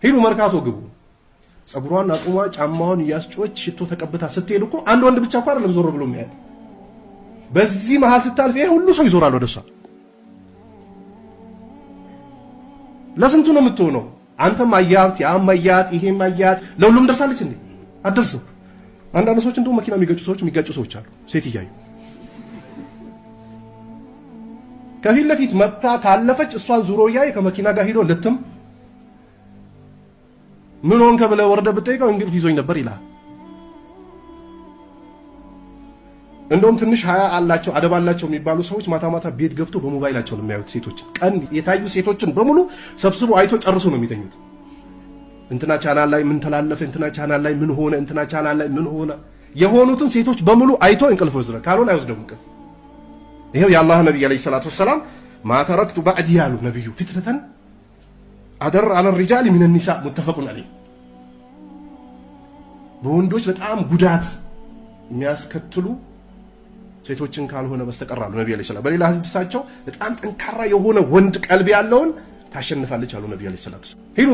ሂዱ መርካቶ ግቡ። ጸጉሯን አቁማ ጫማውን ያስጮች ሽቶ ተቀብታ ስትሄድ እኮ አንድ ወንድ ብቻ እኮ አይደለም ዞር ብሎ የሚያያት። በዚህ መሃል ስታልፍ ይሄ ሁሉ ሰው ይዞራል ወደሷ። ለስንቱ ነው የምትሆነው? አንተም አያት፣ ያም አያት፣ ይሄም አያት። ለሁሉም ደርሳለች እንዴ? አትደርስም። አንዳንድ ሰዎች እንደው መኪና የሚጋጩ ሰዎች አሉ። ሴት እያዩ ከፊት ለፊት መጣ ካለፈች እሷን ዙሮ ያይ ከመኪና ጋር ሄዶ ልትም ምን ሆንከ ብለህ ወርደህ ብትጠይቀው እንግዲህ ይዞኝ ነበር ይላል። እንደውም ትንሽ ሀያ አላቸው አደብ አላቸው የሚባሉ ሰዎች ማታ ማታ ቤት ገብቶ በሞባይላቸው ነው የሚያዩት ሴቶችን። ቀን የታዩ ሴቶችን በሙሉ ሰብስቦ አይቶ ጨርሶ ነው የሚተኙት። እንትና ቻናል ላይ ምን ተላለፈ፣ እንትና ቻናል ላይ ምን ሆነ፣ እንትና ቻናል ላይ ምን ሆነ የሆኑትን ሴቶች በሙሉ አይቶ እንቅልፍ ወስደ ካልሆነ አይወስደውም እንቅልፍ። ይሄው የአላህ ነብይ አለይሂ ሰላቱ ወሰላም ማተረክቱ ባዕድ ያሉ ነብዩ ፍትነተን አደር አለ الرجال من النساء متفق عليه። በወንዶች በጣም ጉዳት የሚያስከትሉ ሴቶችን ካልሆነ በስተቀር አሉ ነብዩ አለይሂ ሰላም። በሌላ ሐዲሳቸው በጣም ጠንካራ የሆነ ወንድ ቀልብ ያለውን ታሸንፋለች አሉ ነብዩ አለይሂ ሰላቱ። ሂዱ